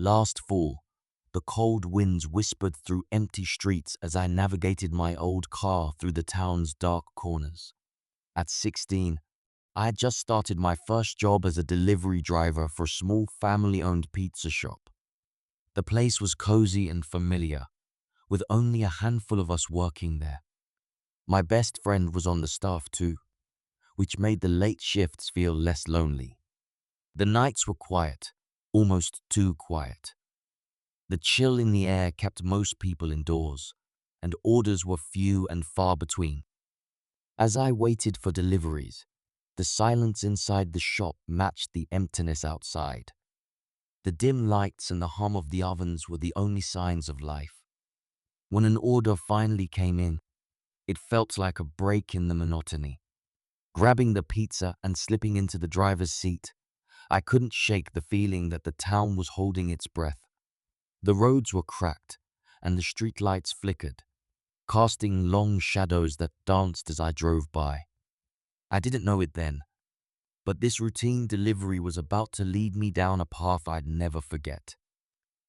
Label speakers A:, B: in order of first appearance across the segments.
A: Last fall, the cold winds whispered through empty streets as I navigated my old car through the town's dark corners. At 16, I had just started my first job as a delivery driver for a small family-owned pizza shop. The place was cozy and familiar, with only a handful of us working there. My best friend was on the staff too, which made the late shifts feel less lonely. The nights were quiet, almost too quiet. The chill in the air kept most people indoors, and orders were few and far between. As I waited for deliveries, the silence inside the shop matched the emptiness outside. The dim lights and the hum of the ovens were the only signs of life. When an order finally came in, it felt like a break in the monotony. Grabbing the pizza and slipping into the driver's seat, I couldn't shake the feeling that the town was holding its breath. The roads were cracked, and the streetlights flickered, casting long shadows that danced as I drove by. I didn't know it then, but this routine delivery was about to lead me down a path I'd never forget.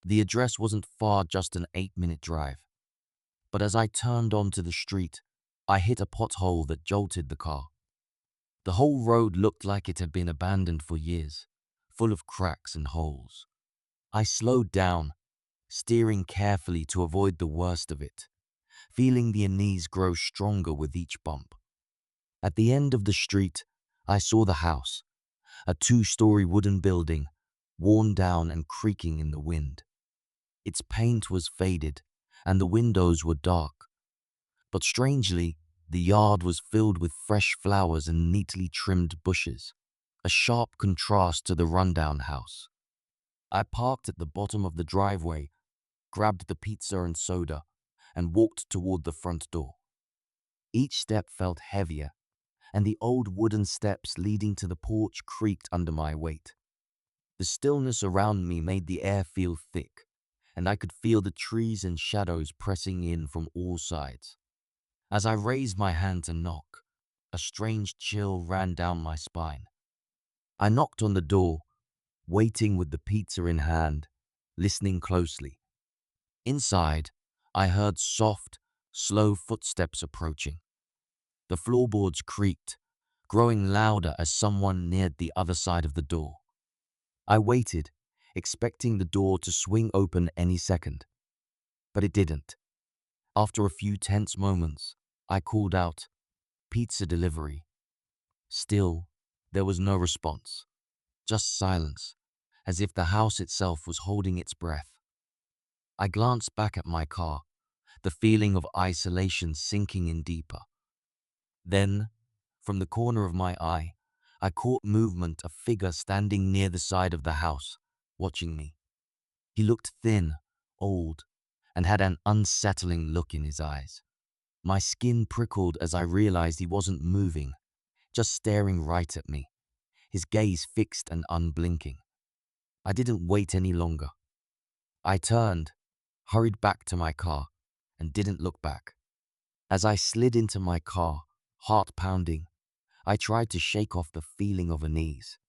A: The address wasn't far, just an 8-minute drive. But as I turned onto the street, I hit a pothole that jolted the car. The whole road looked like it had been abandoned for years, full of cracks and holes. I slowed down, steering carefully to avoid the worst of it, feeling the unease grow stronger with each bump. At the end of the street, I saw the house, a 2-story wooden building, worn down and creaking in the wind. Its paint was faded, and the windows were dark. But strangely, the yard was filled with fresh flowers and neatly trimmed bushes, a sharp contrast to the rundown house. I parked at the bottom of the driveway, grabbed the pizza and soda, and walked toward the front door. Each step felt heavier, and the old wooden steps leading to the porch creaked under my weight. The stillness around me made the air feel thick, and I could feel the trees and shadows pressing in from all sides. As I raised my hand to knock, a strange chill ran down my spine. I knocked on the door, waiting with the pizza in hand, listening closely. Inside, I heard soft, slow footsteps approaching. The floorboards creaked, growing louder as someone neared the other side of the door. I waited, expecting the door to swing open any second. But it didn't. After a few tense moments, I called out, "Pizza delivery." Still, there was no response, just silence, as if the house itself was holding its breath. I glanced back at my car, the feeling of isolation sinking in deeper. Then, from the corner of my eye, I caught movement, a figure standing near the side of the house, watching me. He looked thin, old, and had an unsettling look in his eyes. My skin prickled as I realized he wasn't moving, just staring right at me, his gaze fixed and unblinking. I didn't wait any longer. I turned, hurried back to my car, and didn't look back. As I slid into my car, heart pounding, I tried to shake off the feeling of unease.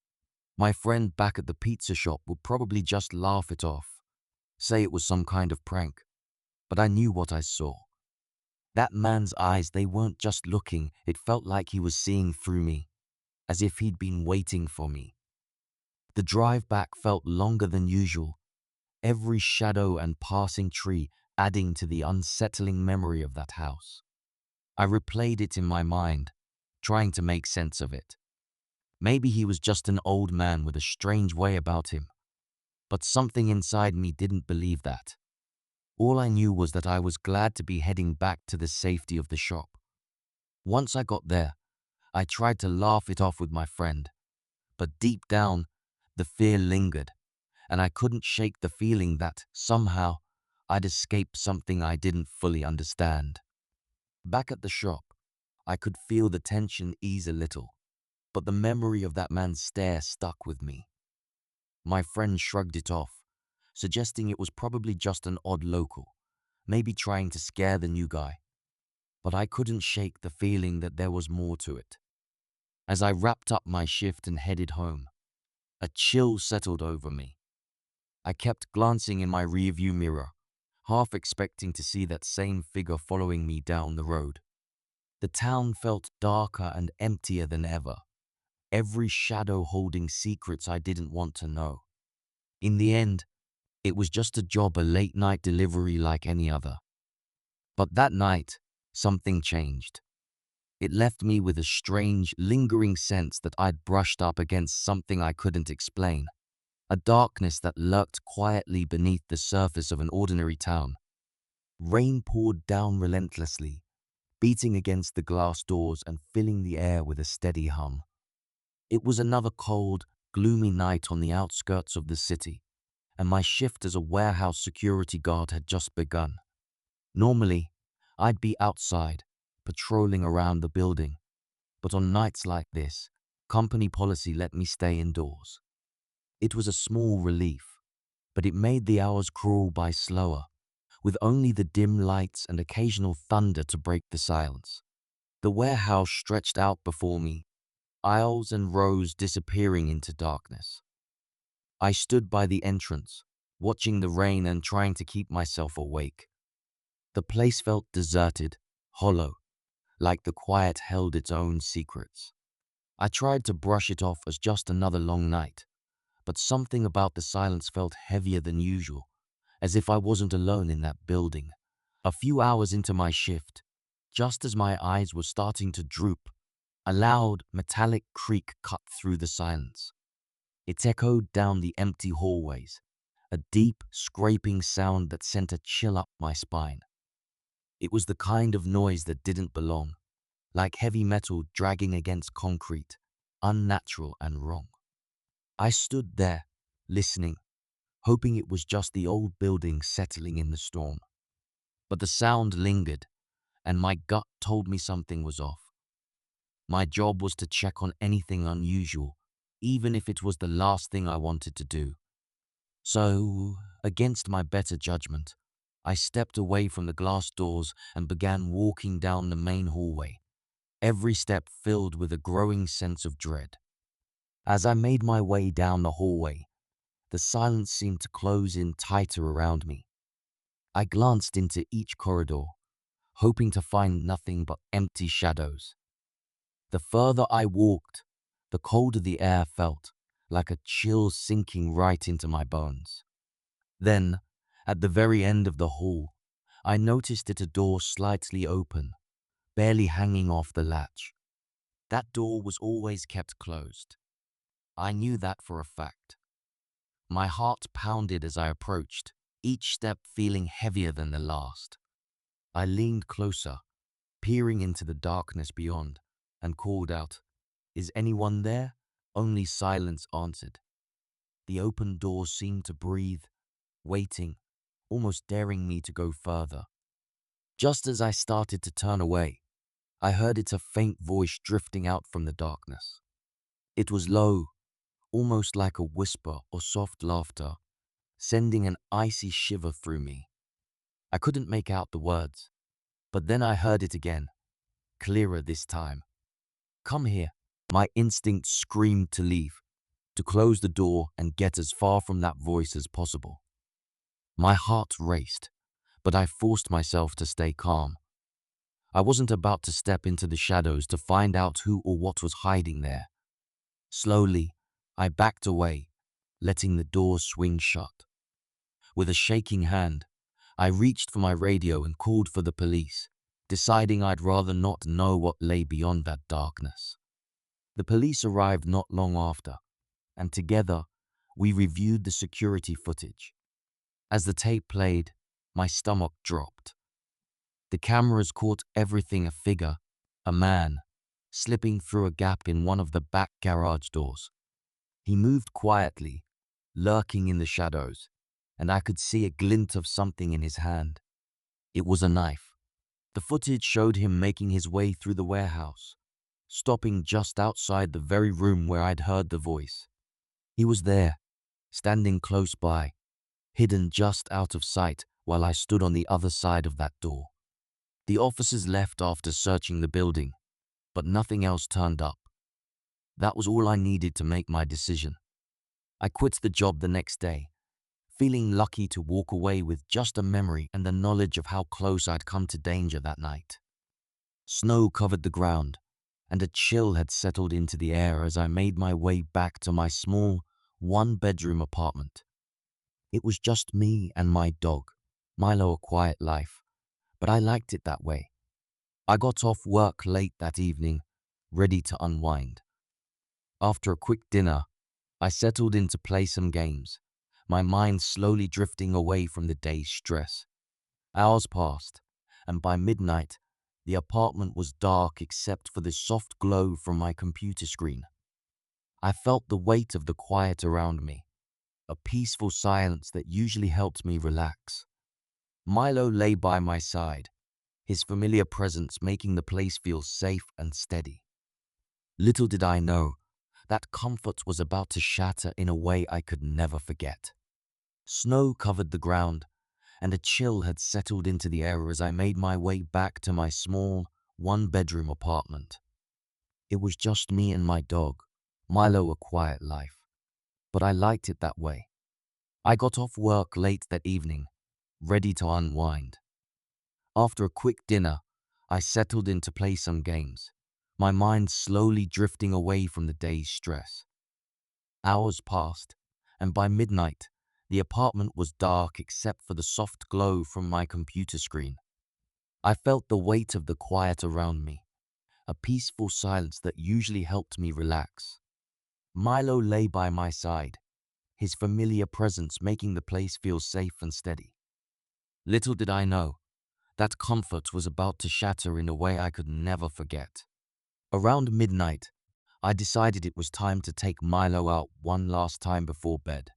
A: My friend back at the pizza shop would probably just laugh it off, say it was some kind of prank. But I knew what I saw. That man's eyes, they weren't just looking, it felt like he was seeing through me, as if he'd been waiting for me. The drive back felt longer than usual, every shadow and passing tree adding to the unsettling memory of that house. I replayed it in my mind, trying to make sense of it. Maybe he was just an old man with a strange way about him, but something inside me didn't believe that. All I knew was that I was glad to be heading back to the safety of the shop. Once I got there, I tried to laugh it off with my friend, but deep down, the fear lingered, and I couldn't shake the feeling that, somehow, I'd escaped something I didn't fully understand. Back at the shop, I could feel the tension ease a little, but the memory of that man's stare stuck with me. My friend shrugged it off, suggesting it was probably just an odd local, maybe trying to scare the new guy. But I couldn't shake the feeling that there was more to it. As I wrapped up my shift and headed home, a chill settled over me. I kept glancing in my rearview mirror, half expecting to see that same figure following me down the road. The town felt darker and emptier than ever, every shadow holding secrets I didn't want to know. In the end, it was just a job, a late-night delivery like any other. But that night, something changed. It left me with a strange, lingering sense that I'd brushed up against something I couldn't explain, a darkness that lurked quietly beneath the surface of an ordinary town. Rain poured down relentlessly, beating against the glass doors and filling the air with a steady hum. It was another cold, gloomy night on the outskirts of the city, and my shift as a warehouse security guard had just begun. Normally, I'd be outside, patrolling around the building, but on nights like this, company policy let me stay indoors. It was a small relief, but it made the hours crawl by slower, with only the dim lights and occasional thunder to break the silence. The warehouse stretched out before me, aisles and rows disappearing into darkness. I stood by the entrance, watching the rain and trying to keep myself awake. The place felt deserted, hollow, like the quiet held its own secrets. I tried to brush it off as just another long night, but something about the silence felt heavier than usual, as if I wasn't alone in that building. A few hours into my shift, just as my eyes were starting to droop, a loud, metallic creak cut through the silence. It echoed down the empty hallways, a deep, scraping sound that sent a chill up my spine. It was the kind of noise that didn't belong, like heavy metal dragging against concrete, unnatural and wrong. I stood there, listening, hoping it was just the old building settling in the storm. But the sound lingered, and my gut told me something was off. My job was to check on anything unusual, even if it was the last thing I wanted to do. So, against my better judgment, I stepped away from the glass doors and began walking down the main hallway, every step filled with a growing sense of dread. As I made my way down the hallway, the silence seemed to close in tighter around me. I glanced into each corridor, hoping to find nothing but empty shadows. The further I walked, the colder the air felt, like a chill sinking right into my bones. Then, at the very end of the hall, I noticed it a door slightly open, barely hanging off the latch. That door was always kept closed. I knew that for a fact. My heart pounded as I approached, each step feeling heavier than the last. I leaned closer, peering into the darkness beyond, and called out, "Is anyone there?" Only silence answered. The open door seemed to breathe, waiting, almost daring me to go further. Just as I started to turn away, I heard a faint voice drifting out from the darkness. It was low, almost like a whisper or soft laughter, sending an icy shiver through me. I couldn't make out the words, but then I heard it again, clearer this time. "Come here." My instinct screamed to leave, to close the door and get as far from that voice as possible. My heart raced, but I forced myself to stay calm. I wasn't about to step into the shadows to find out who or what was hiding there. Slowly, I backed away, letting the door swing shut. With a shaking hand, I reached for my radio and called for the police, deciding I'd rather not know what lay beyond that darkness. The police arrived not long after, and together, we reviewed the security footage. As the tape played, my stomach dropped. The cameras caught everything: a figure, a man, slipping through a gap in one of the back garage doors. He moved quietly, lurking in the shadows, and I could see a glint of something in his hand. It was a knife. The footage showed him making his way through the warehouse, stopping just outside the very room where I'd heard the voice. He was there, standing close by, hidden just out of sight while I stood on the other side of that door. The officers left after searching the building, but nothing else turned up. That was all I needed to make my decision. I quit the job the next day, feeling lucky to walk away with just a memory and the knowledge of how close I'd come to danger that night. Snow covered the ground, and a chill had settled into the air as I made my way back to my small, one-bedroom apartment. It was just me and my dog, Milo, a quiet life, but I liked it that way. I got off work late that evening, ready to unwind. After a quick dinner, I settled in to play some games, my mind slowly drifting away from the day's stress. Hours passed, and by midnight, the apartment was dark except for the soft glow from my computer screen. I felt the weight of the quiet around me, a peaceful silence that usually helped me relax. Milo lay by my side, his familiar presence making the place feel safe and steady. Little did I know, that comfort was about to shatter in a way I could never forget. Snow covered the ground, and a chill had settled into the air as I made my way back to my small, one-bedroom apartment. It was just me and my dog, Milo, a quiet life, but I liked it that way. I got off work late that evening, ready to unwind. After a quick dinner, I settled in to play some games, my mind slowly drifting away from the day's stress. Hours passed, and by midnight, the apartment was dark except for the soft glow from my computer screen. I felt the weight of the quiet around me, a peaceful silence that usually helped me relax. Milo lay by my side, his familiar presence making the place feel safe and steady. Little did I know, that comfort was about to shatter in a way I could never forget. Around midnight, I decided it was time to take Milo out one last time before bed.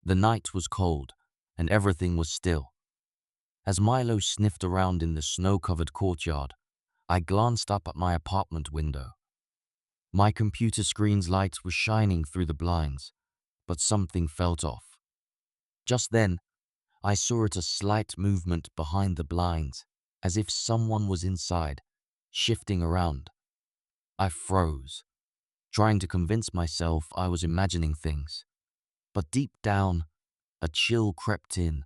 A: The night was cold, and everything was still. As Milo sniffed around in the snow-covered courtyard, I glanced up at my apartment window. My computer screen's light was shining through the blinds, but something felt off. Just then, I saw a slight movement behind the blinds, as if someone was inside, shifting around. I froze, trying to convince myself I was imagining things. But deep down, a chill crept in,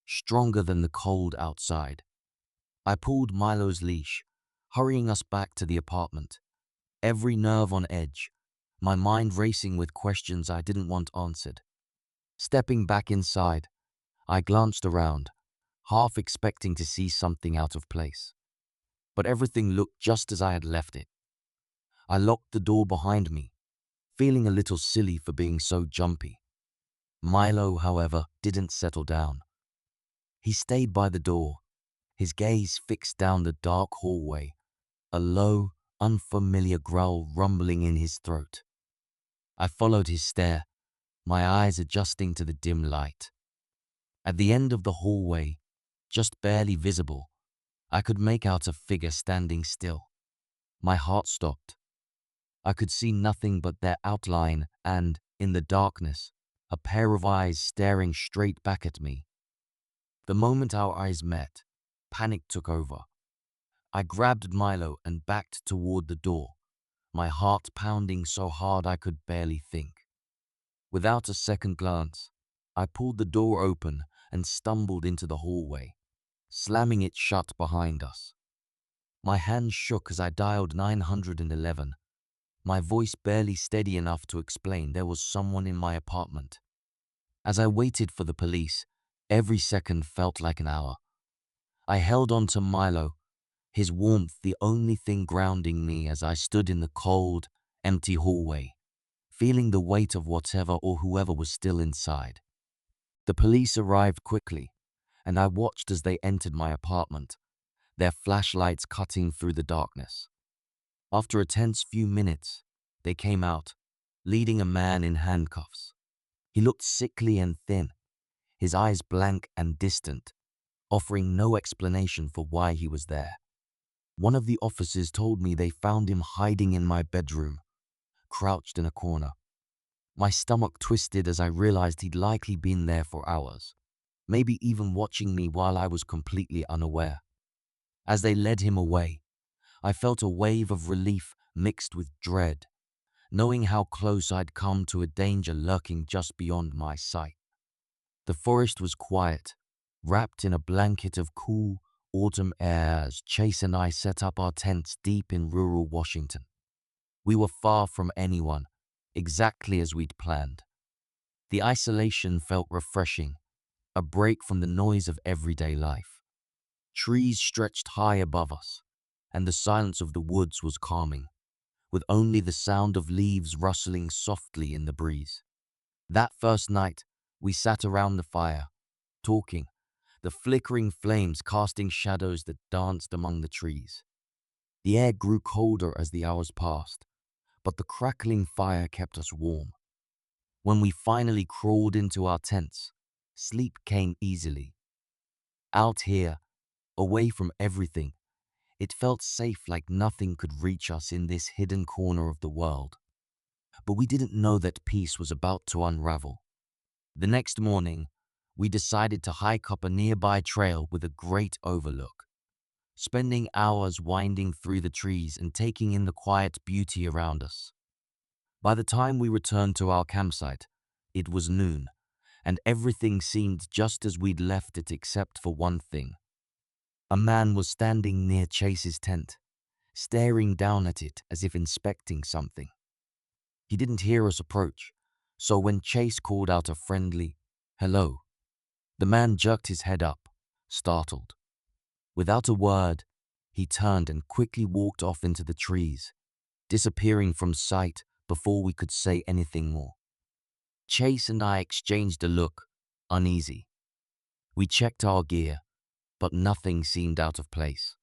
A: stronger than the cold outside. I pulled Milo's leash, hurrying us back to the apartment, every nerve on edge, my mind racing with questions I didn't want answered. Stepping back inside, I glanced around, half expecting to see something out of place. But everything looked just as I had left it. I locked the door behind me, feeling a little silly for being so jumpy. Milo, however, didn't settle down. He stayed by the door, his gaze fixed down the dark hallway, a low, unfamiliar growl rumbling in his throat. I followed his stare, my eyes adjusting to the dim light. At the end of the hallway, just barely visible, I could make out a figure standing still. My heart stopped. I could see nothing but their outline and, in the darkness, a pair of eyes staring straight back at me. The moment our eyes met, panic took over. I grabbed Milo and backed toward the door, my heart pounding so hard I could barely think. Without a second glance, I pulled the door open and stumbled into the hallway, slamming it shut behind us. My hands shook as I dialed 911, my voice barely steady enough to explain there was someone in my apartment. As I waited for the police, every second felt like an hour. I held on to Milo, his warmth the only thing grounding me as I stood in the cold, empty hallway, feeling the weight of whatever or whoever was still inside. The police arrived quickly, and I watched as they entered my apartment, their flashlights cutting through the darkness. After a tense few minutes, they came out, leading a man in handcuffs. He looked sickly and thin, his eyes blank and distant, offering no explanation for why he was there. One of the officers told me they found him hiding in my bedroom, crouched in a corner. My stomach twisted as I realized he'd likely been there for hours, maybe even watching me while I was completely unaware. As they led him away, I felt a wave of relief mixed with dread, knowing how close I'd come to a danger lurking just beyond my sight. The forest was quiet, wrapped in a blanket of cool autumn air as Chase and I set up our tents deep in rural Washington. We were far from anyone, exactly as we'd planned. The isolation felt refreshing, a break from the noise of everyday life. Trees stretched high above us, and the silence of the woods was calming, with only the sound of leaves rustling softly in the breeze. That first night, we sat around the fire, talking, the flickering flames casting shadows that danced among the trees. The air grew colder as the hours passed, but the crackling fire kept us warm. When we finally crawled into our tents, sleep came easily. Out here, away from everything, it felt safe, like nothing could reach us in this hidden corner of the world. But we didn't know that peace was about to unravel. The next morning, we decided to hike up a nearby trail with a great overlook, spending hours winding through the trees and taking in the quiet beauty around us. By the time we returned to our campsite, it was noon, and everything seemed just as we'd left it except for one thing. A man was standing near Chase's tent, staring down at it as if inspecting something. He didn't hear us approach, so when Chase called out a friendly, "Hello," the man jerked his head up, startled. Without a word, he turned and quickly walked off into the trees, disappearing from sight before we could say anything more. Chase and I exchanged a look, uneasy. We checked our gear, but nothing seemed out of place.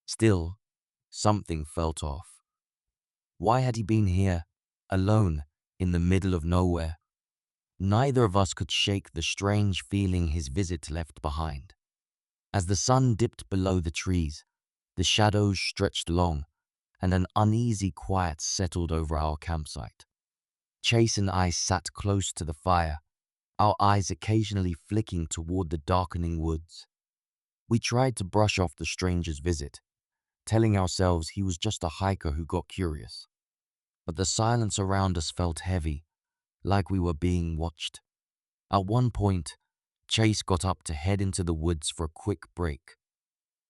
A: Still, something felt off. Why had he been here, alone, in the middle of nowhere? Neither of us could shake the strange feeling his visit left behind. As the sun dipped below the trees, the shadows stretched long, and an uneasy quiet settled over our campsite. Chase and I sat close to the fire, our eyes occasionally flicking toward the darkening woods. We tried to brush off the stranger's visit, telling ourselves he was just a hiker who got curious. But the silence around us felt heavy, like we were being watched. At one point, Chase got up to head into the woods for a quick break.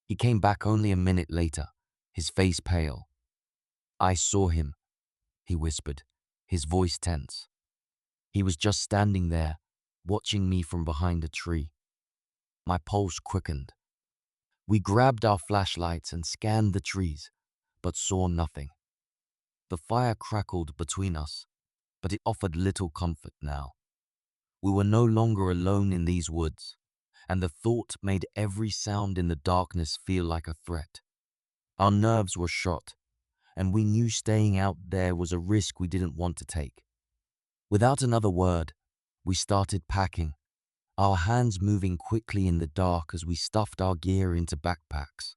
A: He came back only a minute later, his face pale. "I saw him," he whispered, his voice tense. He was just standing there, watching me from behind a tree. My pulse quickened. We grabbed our flashlights and scanned the trees, but saw nothing. The fire crackled between us, but it offered little comfort now. We were no longer alone in these woods, and the thought made every sound in the darkness feel like a threat. Our nerves were shot, and we knew staying out there was a risk we didn't want to take. Without another word, we started packing, our hands moving quickly in the dark as we stuffed our gear into backpacks.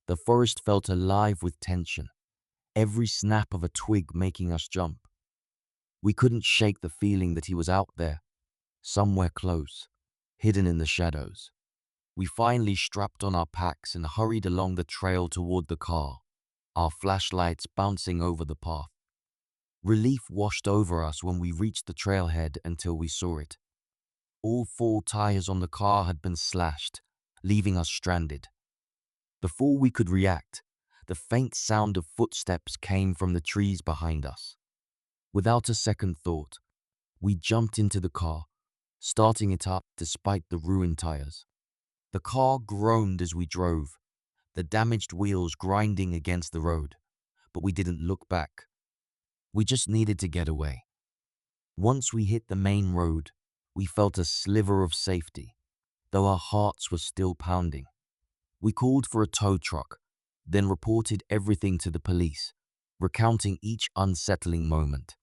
A: The forest felt alive with tension, every snap of a twig making us jump. We couldn't shake the feeling that he was out there, somewhere close, hidden in the shadows. We finally strapped on our packs and hurried along the trail toward the car, our flashlights bouncing over the path. Relief washed over us when we reached the trailhead until we saw it. All four tires on the car had been slashed, leaving us stranded. Before we could react, the faint sound of footsteps came from the trees behind us. Without a second thought, we jumped into the car, starting it up despite the ruined tires. The car groaned as we drove, the damaged wheels grinding against the road, but we didn't look back. We just needed to get away. Once we hit the main road, we felt a sliver of safety, though our hearts were still pounding. We called for a tow truck, then reported everything to the police, recounting each unsettling moment.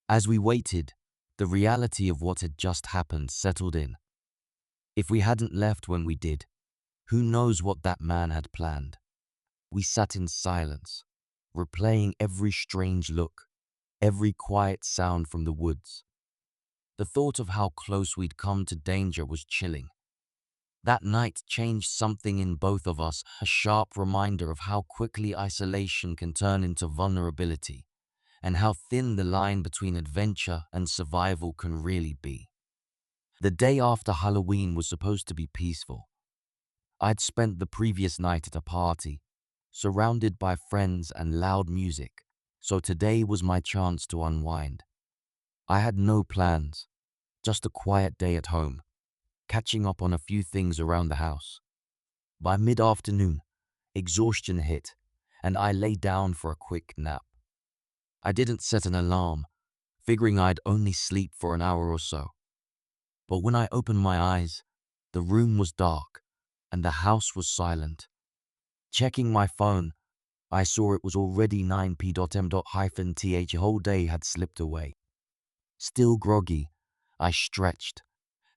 A: As we waited, the reality of what had just happened settled in. If we hadn't left when we did, who knows what that man had planned? We sat in silence, replaying every strange look, every quiet sound from the woods. The thought of how close we'd come to danger was chilling. That night changed something in both of us, a sharp reminder of how quickly isolation can turn into vulnerability, and how thin the line between adventure and survival can really be. The day after Halloween was supposed to be peaceful. I'd spent the previous night at a party, surrounded by friends and loud music, so today was my chance to unwind. I had no plans, just a quiet day at home, catching up on a few things around the house. By mid-afternoon, exhaustion hit, and I lay down for a quick nap. I didn't set an alarm, figuring I'd only sleep for an hour or so. But when I opened my eyes, the room was dark, and the house was silent. Checking my phone, I saw it was already 9 p.m.-th. A whole day had slipped away. Still groggy, I stretched,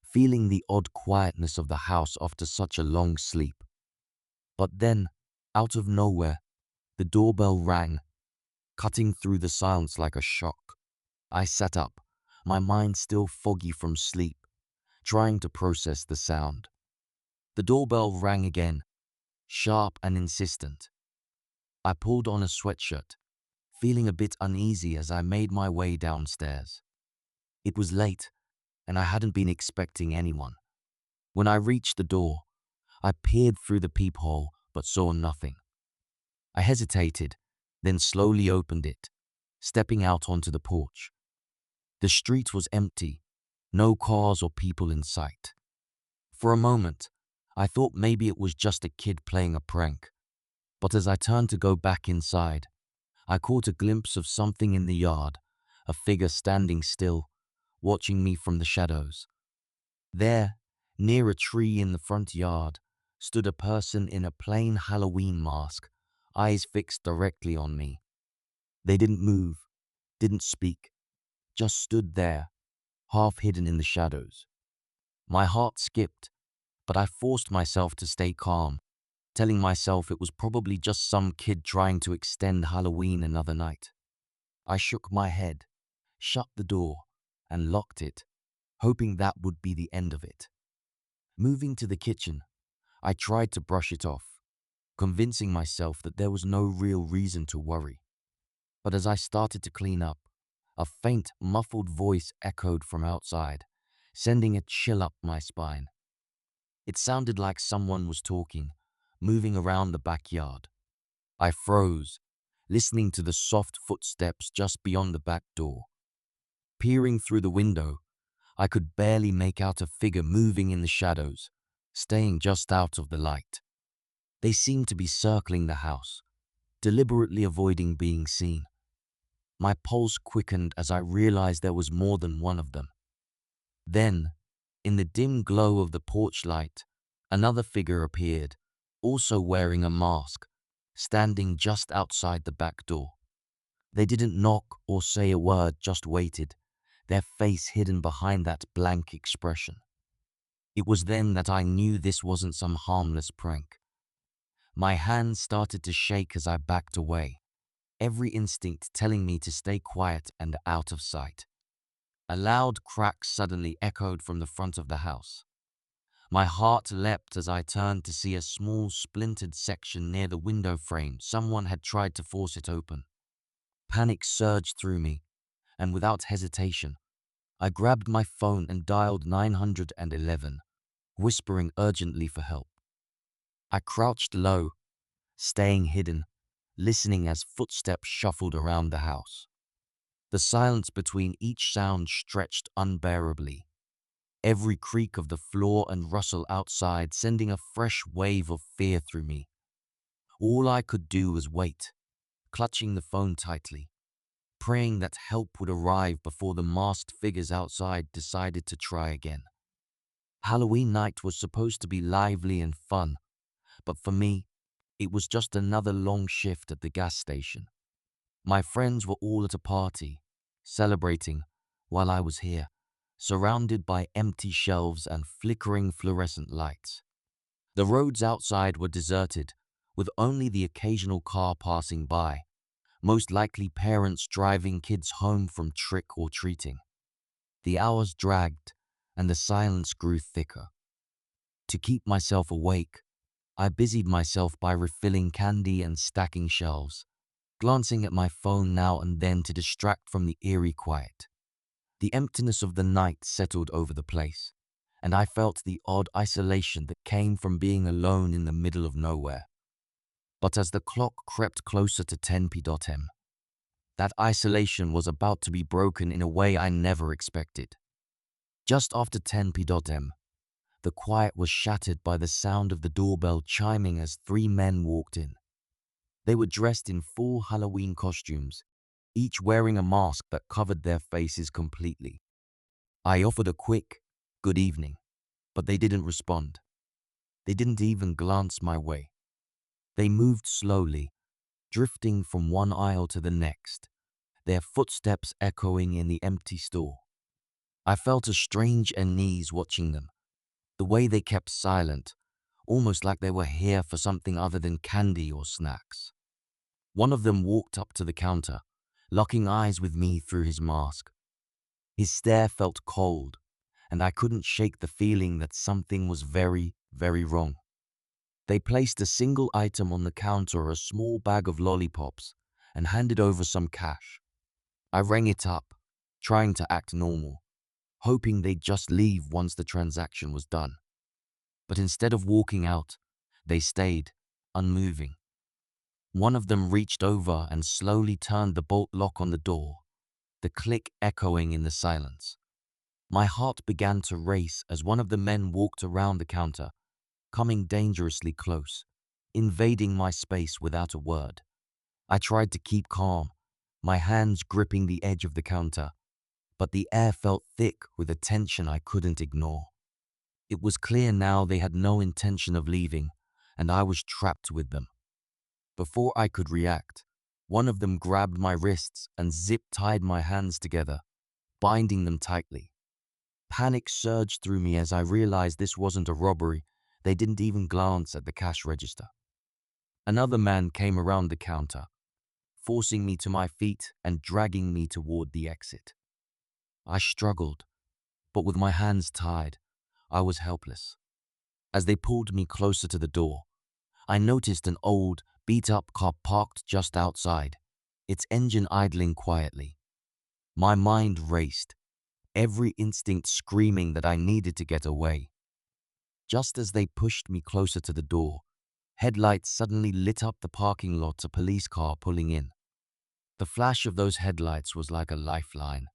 A: feeling the odd quietness of the house after such a long sleep. But then, out of nowhere, the doorbell rang, cutting through the silence like a shock. I sat up, my mind still foggy from sleep, trying to process the sound. The doorbell rang again, sharp and insistent. I pulled on a sweatshirt, feeling a bit uneasy as I made my way downstairs. It was late, and I hadn't been expecting anyone. When I reached the door, I peered through the peephole but saw nothing. I hesitated, then slowly opened it, stepping out onto the porch. The street was empty, no cars or people in sight. For a moment, I thought maybe it was just a kid playing a prank, but as I turned to go back inside, I caught a glimpse of something in the yard, a figure standing still, watching me from the shadows. There, near a tree in the front yard, stood a person in a plain Halloween mask, eyes fixed directly on me. They didn't move, didn't speak, just stood there, half hidden in the shadows. My heart skipped, but I forced myself to stay calm, telling myself it was probably just some kid trying to extend Halloween another night. I shook my head, shut the door, and locked it, hoping that would be the end of it. Moving to the kitchen, I tried to brush it off, convincing myself that there was no real reason to worry. But as I started to clean up, a faint, muffled voice echoed from outside, sending a chill up my spine. It sounded like someone was talking, moving around the backyard. I froze, listening to the soft footsteps just beyond the back door. Peering through the window, I could barely make out a figure moving in the shadows, staying just out of the light. They seemed to be circling the house, deliberately avoiding being seen. My pulse quickened as I realized there was more than one of them. Then, in the dim glow of the porch light, another figure appeared, also wearing a mask, standing just outside the back door. They didn't knock or say a word, just waited, their face hidden behind that blank expression. It was then that I knew this wasn't some harmless prank. My hands started to shake as I backed away, every instinct telling me to stay quiet and out of sight. A loud crack suddenly echoed from the front of the house. My heart leapt as I turned to see a small splintered section near the window frame. Someone had tried to force it open. Panic surged through me, and without hesitation, I grabbed my phone and dialed 911, whispering urgently for help. I crouched low, staying hidden, listening as footsteps shuffled around the house. The silence between each sound stretched unbearably, every creak of the floor and rustle outside sending a fresh wave of fear through me. All I could do was wait, clutching the phone tightly, praying that help would arrive before the masked figures outside decided to try again. Halloween night was supposed to be lively and fun, but for me, it was just another long shift at the gas station. My friends were all at a party, celebrating, while I was here, surrounded by empty shelves and flickering fluorescent lights. The roads outside were deserted, with only the occasional car passing by, most likely parents driving kids home from trick or treating. The hours dragged, and the silence grew thicker. To keep myself awake, I busied myself by refilling candy and stacking shelves, glancing at my phone now and then to distract from the eerie quiet. The emptiness of the night settled over the place, and I felt the odd isolation that came from being alone in the middle of nowhere. But as the clock crept closer to 10 p.m., that isolation was about to be broken in a way I never expected. Just after 10 p.m., the quiet was shattered by the sound of the doorbell chiming as three men walked in. They were dressed in full Halloween costumes, each wearing a mask that covered their faces completely. I offered a quick, "Good evening," but they didn't respond. They didn't even glance my way. They moved slowly, drifting from one aisle to the next, their footsteps echoing in the empty store. I felt a strange unease watching them, the way they kept silent, almost like they were here for something other than candy or snacks. One of them walked up to the counter, locking eyes with me through his mask. His stare felt cold, and I couldn't shake the feeling that something was very, very wrong. They placed a single item on the counter, a small bag of lollipops, and handed over some cash. I rang it up, trying to act normal, hoping they'd just leave once the transaction was done. But instead of walking out, they stayed, unmoving. One of them reached over and slowly turned the bolt lock on the door, the click echoing in the silence. My heart began to race as one of the men walked around the counter, coming dangerously close, invading my space without a word. I tried to keep calm, my hands gripping the edge of the counter, but the air felt thick with a tension I couldn't ignore. It was clear now they had no intention of leaving, and I was trapped with them. Before I could react, one of them grabbed my wrists and zip-tied my hands together, binding them tightly. Panic surged through me as I realized this wasn't a robbery. They didn't even glance at the cash register. Another man came around the counter, forcing me to my feet and dragging me toward the exit. I struggled, but with my hands tied, I was helpless. As they pulled me closer to the door, I noticed an old, beat-up car parked just outside, its engine idling quietly. My mind raced, every instinct screaming that I needed to get away. Just as they pushed me closer to the door, headlights suddenly lit up the parking lot, a police car pulling in. The flash of those headlights was like a lifeline.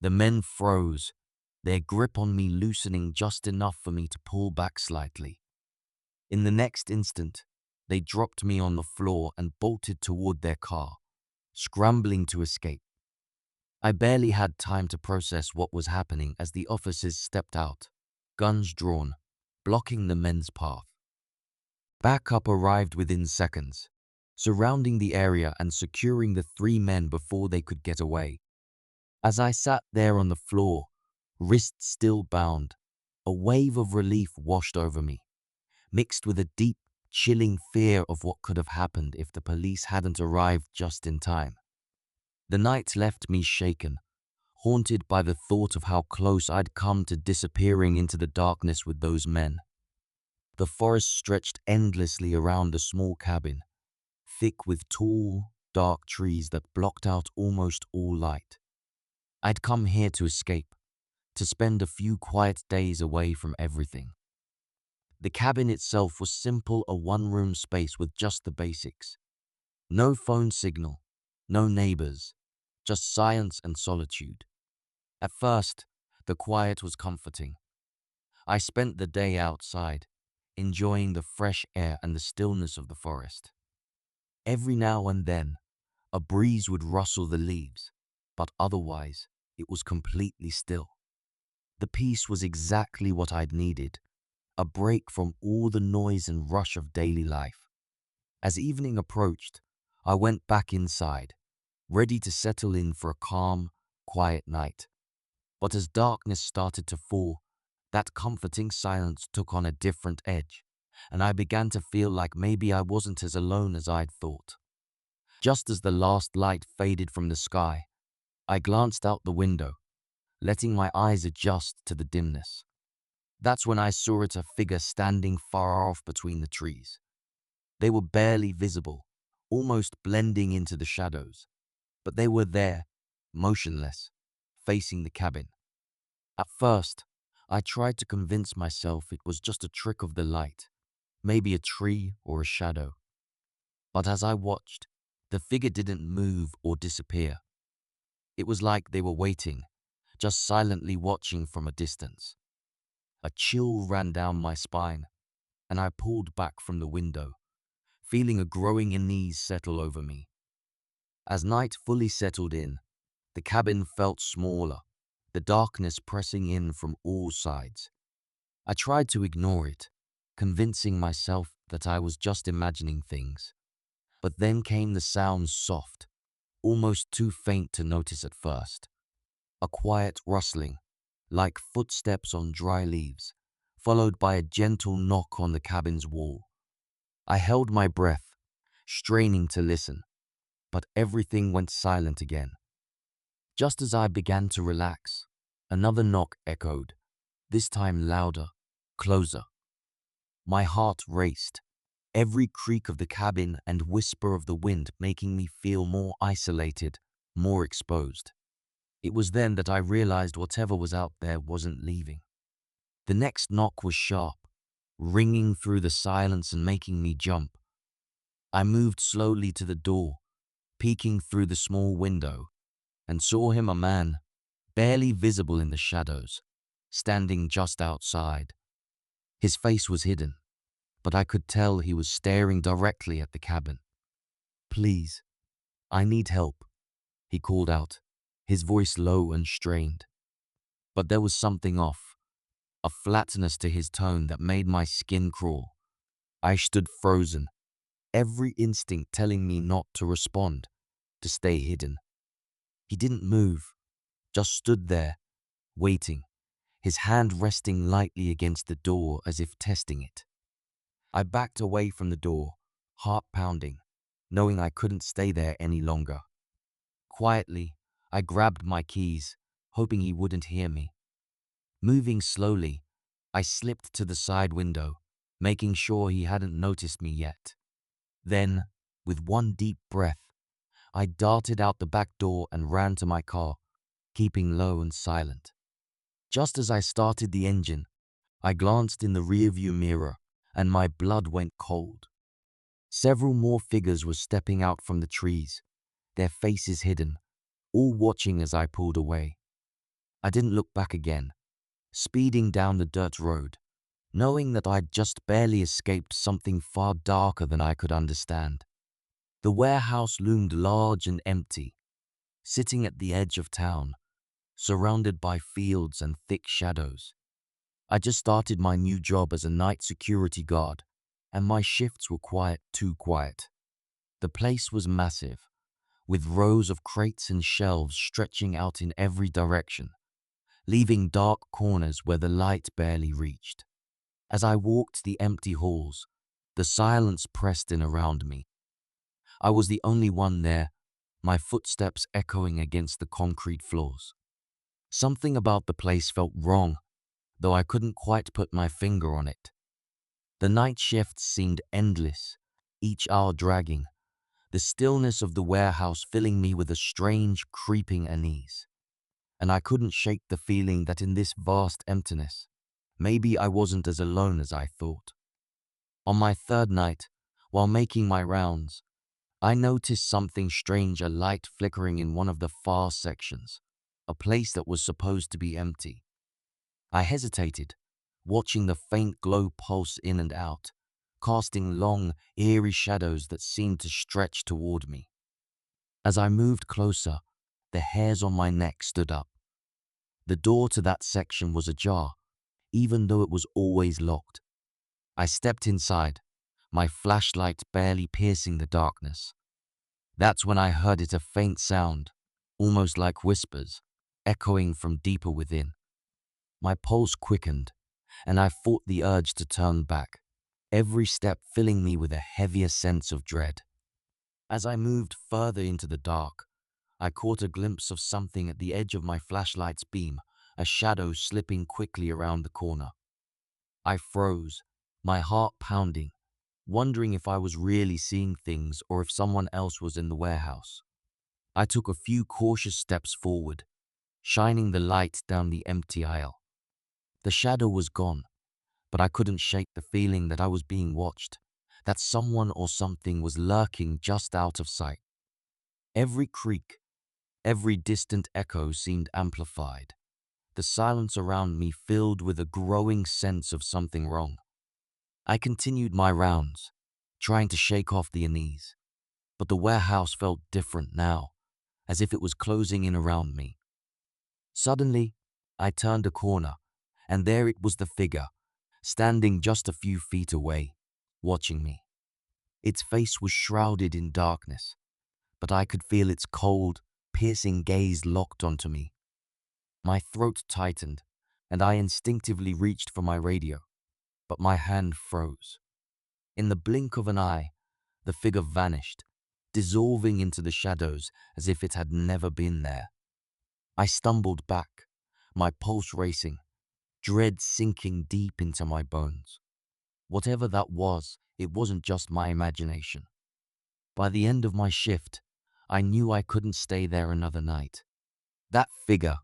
A: The men froze, their grip on me loosening just enough for me to pull back slightly. In the next instant, they dropped me on the floor and bolted toward their car, scrambling to escape. I barely had time to process what was happening as the officers stepped out, guns drawn, blocking the men's path. Backup arrived within seconds, surrounding the area and securing the three men before they could get away. As I sat there on the floor, wrists still bound, a wave of relief washed over me, mixed with a deep, chilling fear of what could have happened if the police hadn't arrived just in time. The night left me shaken, haunted by the thought of how close I'd come to disappearing into the darkness with those men. The forest stretched endlessly around the small cabin, thick with tall, dark trees that blocked out almost all light. I'd come here to escape, to spend a few quiet days away from everything. The cabin itself was simple, a one-room space with just the basics. No phone signal, no neighbors, just silence and solitude. At first, the quiet was comforting. I spent the day outside, enjoying the fresh air and the stillness of the forest. Every now and then, a breeze would rustle the leaves, but otherwise, it was completely still. The peace was exactly what I'd needed, a break from all the noise and rush of daily life. As evening approached, I went back inside, ready to settle in for a calm, quiet night. But as darkness started to fall, that comforting silence took on a different edge, and I began to feel like maybe I wasn't as alone as I'd thought. Just as the last light faded from the sky, I glanced out the window, letting my eyes adjust to the dimness. That's when I saw a figure standing far off between the trees. They were barely visible, almost blending into the shadows, but they were there, motionless, facing the cabin. At first, I tried to convince myself it was just a trick of the light, maybe a tree or a shadow. But as I watched, the figure didn't move or disappear. It was like they were waiting, just silently watching from a distance. A chill ran down my spine, and I pulled back from the window, feeling a growing unease settle over me. As night fully settled in, the cabin felt smaller, the darkness pressing in from all sides. I tried to ignore it, convincing myself that I was just imagining things. But then came the sounds soft, almost too faint to notice at first. A quiet rustling, like footsteps on dry leaves, followed by a gentle knock on the cabin's wall. I held my breath, straining to listen, but everything went silent again. Just as I began to relax, another knock echoed, this time louder, closer. My heart raced, every creak of the cabin and whisper of the wind making me feel more isolated, more exposed. It was then that I realized whatever was out there wasn't leaving. The next knock was sharp, ringing through the silence and making me jump. I moved slowly to the door, peeking through the small window, and saw him, a man, barely visible in the shadows, standing just outside. His face was hidden, but I could tell he was staring directly at the cabin. "Please, I need help," he called out, his voice low and strained. But there was something off, a flatness to his tone that made my skin crawl. I stood frozen, every instinct telling me not to respond, to stay hidden. He didn't move, just stood there, waiting, his hand resting lightly against the door as if testing it. I backed away from the door, heart pounding, knowing I couldn't stay there any longer. Quietly, I grabbed my keys, hoping he wouldn't hear me. Moving slowly, I slipped to the side window, making sure he hadn't noticed me yet. Then, with one deep breath, I darted out the back door and ran to my car, keeping low and silent. Just as I started the engine, I glanced in the rearview mirror, and my blood went cold. Several more figures were stepping out from the trees, their faces hidden, all watching as I pulled away. I didn't look back again, speeding down the dirt road, knowing that I'd just barely escaped something far darker than I could understand. The warehouse loomed large and empty, sitting at the edge of town, surrounded by fields and thick shadows. I just started my new job as a night security guard, and my shifts were quiet, too quiet. The place was massive, with rows of crates and shelves stretching out in every direction, leaving dark corners where the light barely reached. As I walked the empty halls, the silence pressed in around me. I was the only one there, my footsteps echoing against the concrete floors. Something about the place felt wrong, though I couldn't quite put my finger on it. The night shifts seemed endless, each hour dragging, the stillness of the warehouse filling me with a strange, creeping unease. And I couldn't shake the feeling that in this vast emptiness, maybe I wasn't as alone as I thought. On my third night, while making my rounds, I noticed something strange, a light flickering in one of the far sections, a place that was supposed to be empty. I hesitated, watching the faint glow pulse in and out, casting long, eerie shadows that seemed to stretch toward me. As I moved closer, the hairs on my neck stood up. The door to that section was ajar, even though it was always locked. I stepped inside, my flashlight barely piercing the darkness. That's when I heard it, a faint sound, almost like whispers, echoing from deeper within. My pulse quickened, and I fought the urge to turn back, every step filling me with a heavier sense of dread. As I moved further into the dark, I caught a glimpse of something at the edge of my flashlight's beam, a shadow slipping quickly around the corner. I froze, my heart pounding, wondering if I was really seeing things or if someone else was in the warehouse. I took a few cautious steps forward, shining the light down the empty aisle. The shadow was gone, but I couldn't shake the feeling that I was being watched, that someone or something was lurking just out of sight. Every creak, every distant echo seemed amplified, the silence around me filled with a growing sense of something wrong. I continued my rounds, trying to shake off the unease, but the warehouse felt different now, as if it was closing in around me. Suddenly, I turned a corner, and there it was, the figure, standing just a few feet away, watching me. Its face was shrouded in darkness, but I could feel its cold, piercing gaze locked onto me. My throat tightened, and I instinctively reached for my radio, but my hand froze. In the blink of an eye, the figure vanished, dissolving into the shadows as if it had never been there. I stumbled back, my pulse racing, dread sinking deep into my bones. Whatever that was, it wasn't just my imagination. By the end of my shift, I knew I couldn't stay there another night. That figure,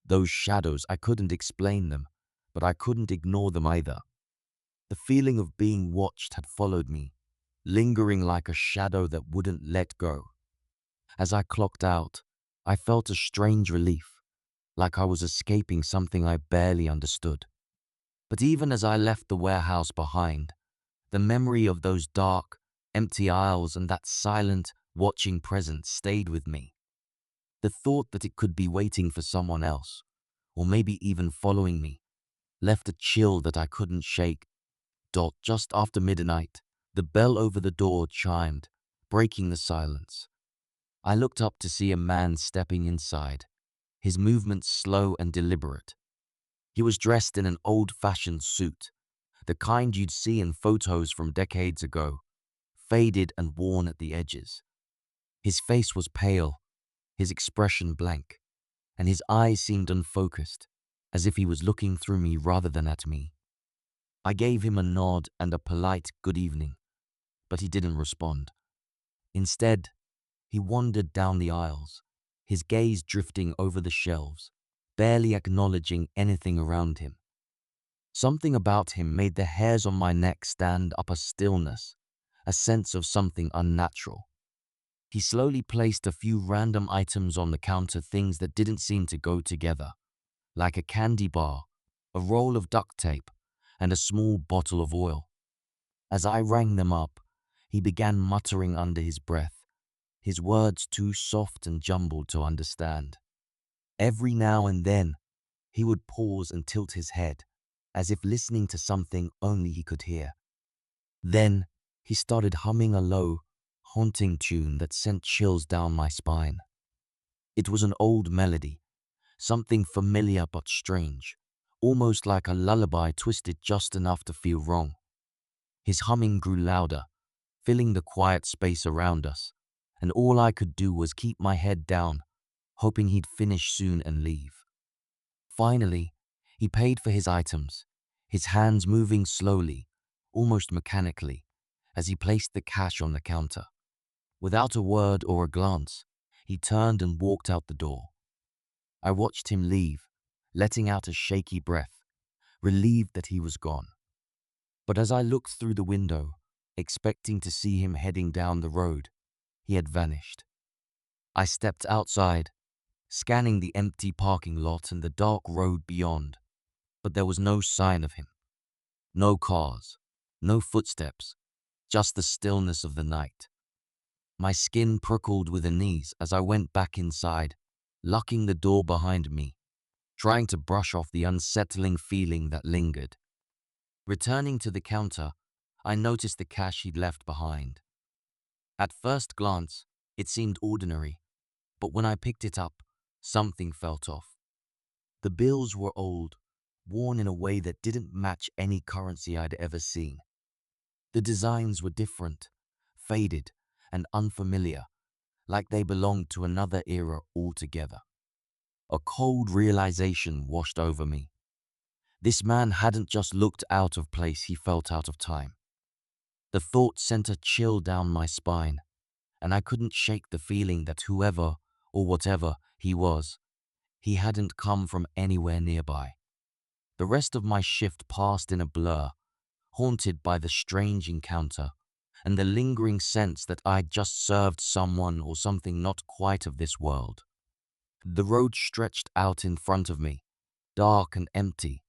A: those shadows, I couldn't explain them, but I couldn't ignore them either. The feeling of being watched had followed me, lingering like a shadow that wouldn't let go. As I clocked out, I felt a strange relief, like I was escaping something I barely understood. But even as I left the warehouse behind, the memory of those dark, empty aisles and that silent, watching presence stayed with me. The thought that it could be waiting for someone else, or maybe even following me, left a chill that I couldn't shake. Just after midnight, the bell over the door chimed, breaking the silence. I looked up to see a man stepping inside, his movements slow and deliberate. He was dressed in an old-fashioned suit, the kind you'd see in photos from decades ago, faded and worn at the edges. His face was pale, his expression blank, and his eyes seemed unfocused, as if he was looking through me rather than at me. I gave him a nod and a polite good evening, but he didn't respond. Instead, he wandered down the aisles, his gaze drifting over the shelves, barely acknowledging anything around him. Something about him made the hairs on my neck stand up, a stillness, a sense of something unnatural. He slowly placed a few random items on the counter, things that didn't seem to go together, like a candy bar, a roll of duct tape, and a small bottle of oil. As I rang them up, he began muttering under his breath, his words too soft and jumbled to understand. Every now and then, he would pause and tilt his head, as if listening to something only he could hear. Then, he started humming a low, haunting tune that sent chills down my spine. It was an old melody, something familiar but strange, almost like a lullaby twisted just enough to feel wrong. His humming grew louder, filling the quiet space around us, and all I could do was keep my head down, hoping he'd finish soon and leave. Finally, he paid for his items, his hands moving slowly, almost mechanically, as he placed the cash on the counter. Without a word or a glance, he turned and walked out the door. I watched him leave, letting out a shaky breath, relieved that he was gone. But as I looked through the window, expecting to see him heading down the road, he had vanished. I stepped outside, scanning the empty parking lot and the dark road beyond, but there was no sign of him. No cars, no footsteps, just the stillness of the night. My skin prickled with unease as I went back inside, locking the door behind me, trying to brush off the unsettling feeling that lingered. Returning to the counter, I noticed the cash he'd left behind. At first glance, it seemed ordinary, but when I picked it up, something felt off. The bills were old, worn in a way that didn't match any currency I'd ever seen. The designs were different, faded, and unfamiliar, like they belonged to another era altogether. A cold realization washed over me. This man hadn't just looked out of place, he felt out of time. The thought sent a chill down my spine, and I couldn't shake the feeling that whoever or whatever he was, he hadn't come from anywhere nearby. The rest of my shift passed in a blur, haunted by the strange encounter and the lingering sense that I'd just served someone or something not quite of this world. The road stretched out in front of me, dark and empty,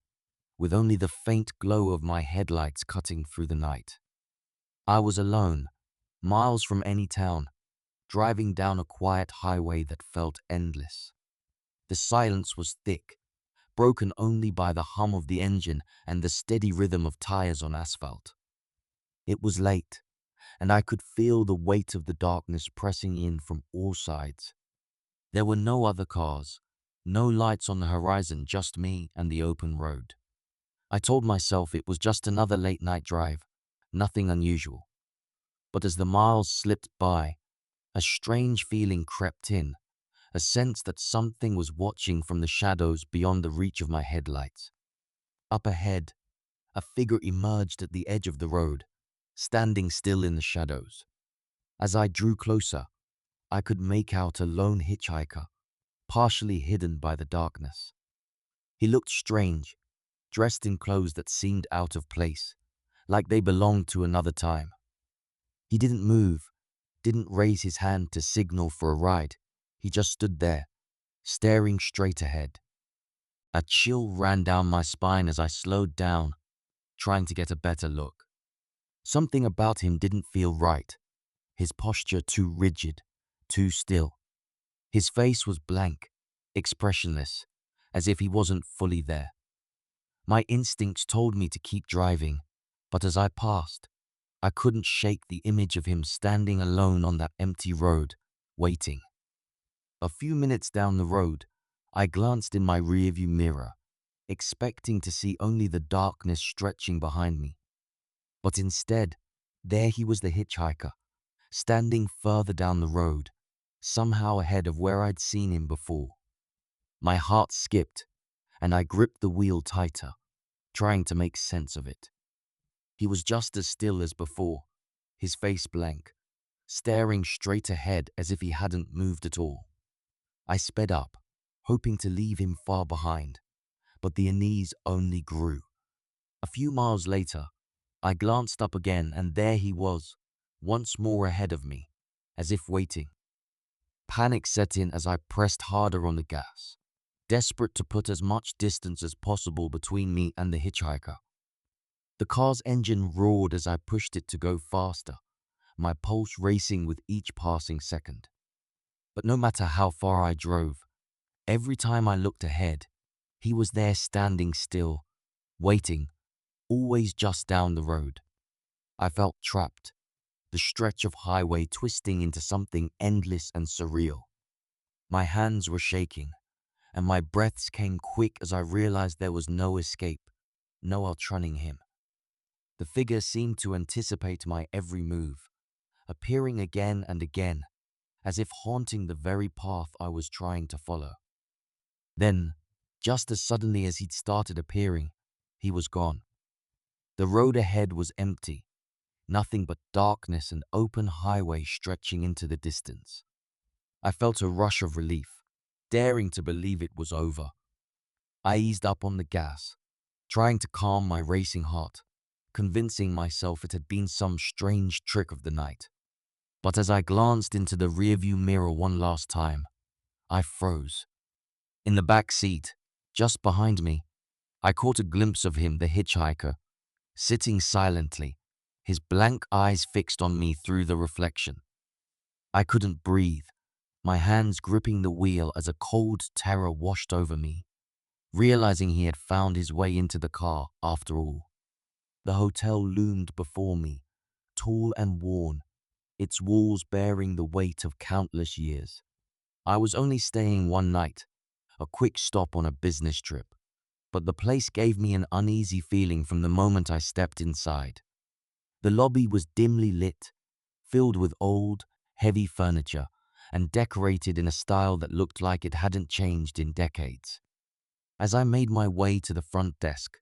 A: with only the faint glow of my headlights cutting through the night. I was alone, miles from any town, driving down a quiet highway that felt endless. The silence was thick, broken only by the hum of the engine and the steady rhythm of tires on asphalt. It was late, and I could feel the weight of the darkness pressing in from all sides. There were no other cars, no lights on the horizon, just me and the open road. I told myself it was just another late-night drive, nothing unusual. But as the miles slipped by, a strange feeling crept in, a sense that something was watching from the shadows beyond the reach of my headlights. Up ahead, a figure emerged at the edge of the road, standing still in the shadows. As I drew closer, I could make out a lone hitchhiker, partially hidden by the darkness. He looked strange, dressed in clothes that seemed out of place, like they belonged to another time. He didn't move, didn't raise his hand to signal for a ride. He just stood there, staring straight ahead. A chill ran down my spine as I slowed down, trying to get a better look. Something about him didn't feel right, his posture too rigid, too still. His face was blank, expressionless, as if he wasn't fully there. My instincts told me to keep driving, but as I passed, I couldn't shake the image of him standing alone on that empty road, waiting. A few minutes down the road, I glanced in my rearview mirror, expecting to see only the darkness stretching behind me. But instead, there he was, the hitchhiker, standing further down the road, somehow ahead of where I'd seen him before. My heart skipped, and I gripped the wheel tighter, trying to make sense of it. He was just as still as before, his face blank, staring straight ahead as if he hadn't moved at all. I sped up, hoping to leave him far behind, but the unease only grew. A few miles later, I glanced up again, and there he was, once more ahead of me, as if waiting. Panic set in as I pressed harder on the gas, desperate to put as much distance as possible between me and the hitchhiker. The car's engine roared as I pushed it to go faster, my pulse racing with each passing second. But no matter how far I drove, every time I looked ahead, he was there standing still, waiting, always just down the road. I felt trapped, the stretch of highway twisting into something endless and surreal. My hands were shaking, and my breaths came quick as I realized there was no escape, no outrunning him. The figure seemed to anticipate my every move, appearing again and again, as if haunting the very path I was trying to follow. Then, just as suddenly as he'd started appearing, he was gone. The road ahead was empty, nothing but darkness and open highway stretching into the distance. I felt a rush of relief, daring to believe it was over. I eased up on the gas, trying to calm my racing heart, convincing myself it had been some strange trick of the night. But as I glanced into the rearview mirror one last time, I froze. In the back seat, just behind me, I caught a glimpse of him, the hitchhiker, sitting silently, his blank eyes fixed on me through the reflection. I couldn't breathe, my hands gripping the wheel as a cold terror washed over me, realizing he had found his way into the car after all. The hotel loomed before me, tall and worn, its walls bearing the weight of countless years. I was only staying one night, a quick stop on a business trip, but the place gave me an uneasy feeling from the moment I stepped inside. The lobby was dimly lit, filled with old, heavy furniture, and decorated in a style that looked like it hadn't changed in decades. As I made my way to the front desk,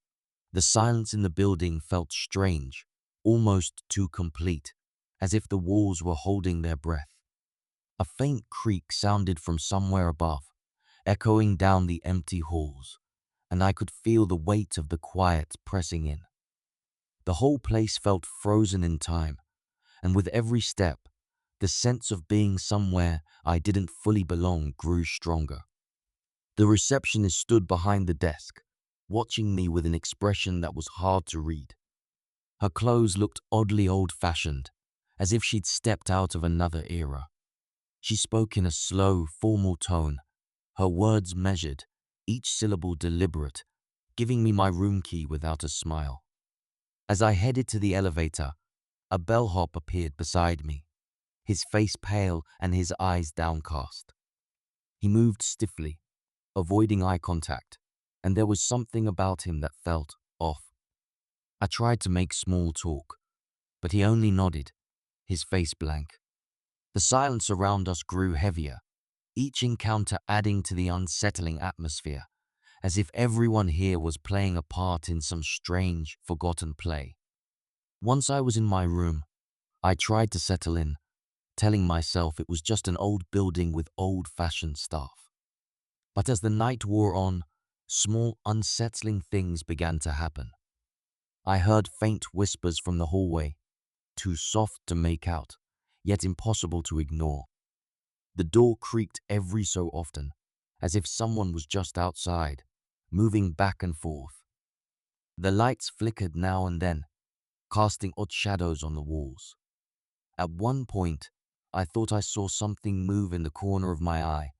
A: the silence in the building felt strange, almost too complete, as if the walls were holding their breath. A faint creak sounded from somewhere above, echoing down the empty halls, and I could feel the weight of the quiet pressing in. The whole place felt frozen in time, and with every step, the sense of being somewhere I didn't fully belong grew stronger. The receptionist stood behind the desk, watching me with an expression that was hard to read. Her clothes looked oddly old-fashioned, as if she'd stepped out of another era. She spoke in a slow, formal tone, her words measured, each syllable deliberate, giving me my room key without a smile. As I headed to the elevator, a bellhop appeared beside me, his face pale and his eyes downcast. He moved stiffly, avoiding eye contact, and there was something about him that felt off. I tried to make small talk, but he only nodded, his face blank. The silence around us grew heavier, each encounter adding to the unsettling atmosphere, as if everyone here was playing a part in some strange, forgotten play. Once I was in my room, I tried to settle in, telling myself it was just an old building with old-fashioned stuff. But as the night wore on, small, unsettling things began to happen. I heard faint whispers from the hallway, too soft to make out, yet impossible to ignore. The door creaked every so often, as if someone was just outside, moving back and forth. The lights flickered now and then, casting odd shadows on the walls. At one point, I thought I saw something move in the corner of my eye,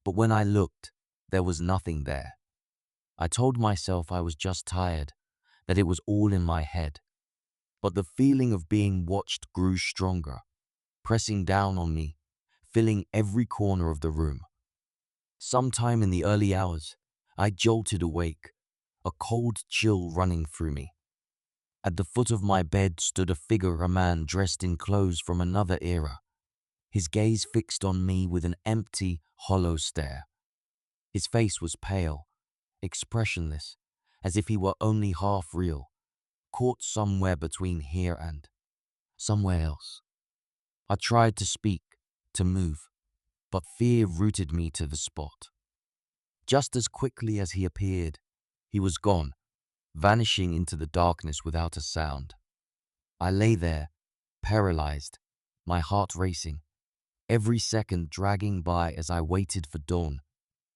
A: but when I looked, there was nothing there. I told myself I was just tired, that it was all in my head. But the feeling of being watched grew stronger, pressing down on me, filling every corner of the room. Sometime in the early hours, I jolted awake, a cold chill running through me. At the foot of my bed stood a man dressed in clothes from another era, his gaze fixed on me with an empty, hollow stare. His face was pale, expressionless, as if he were only half real, caught somewhere between here and somewhere else. I tried to speak, to move, but fear rooted me to the spot. Just as quickly as he appeared, he was gone, vanishing into the darkness without a sound. I lay there, paralyzed, my heart racing, every second dragging by as I waited for dawn,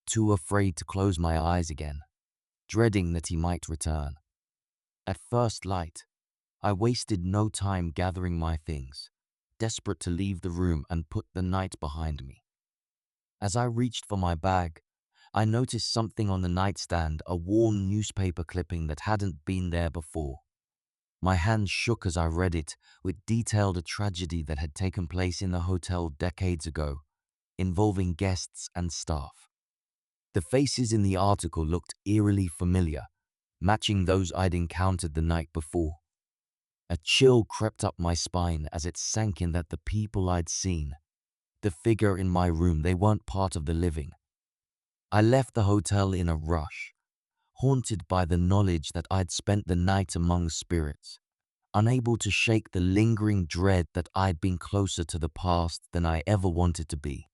A: too afraid to close my eyes again, dreading that he might return. At first light, I wasted no time gathering my things, desperate to leave the room and put the night behind me. As I reached for my bag, I noticed something on the nightstand, a worn newspaper clipping that hadn't been there before. My hand shook as I read it, which detailed a tragedy that had taken place in the hotel decades ago, involving guests and staff. The faces in the article looked eerily familiar, matching those I'd encountered the night before. A chill crept up my spine as it sank in that the people I'd seen, the figure in my room, they weren't part of the living. I left the hotel in a rush, haunted by the knowledge that I'd spent the night among spirits, unable to shake the lingering dread that I'd been closer to the past than I ever wanted to be.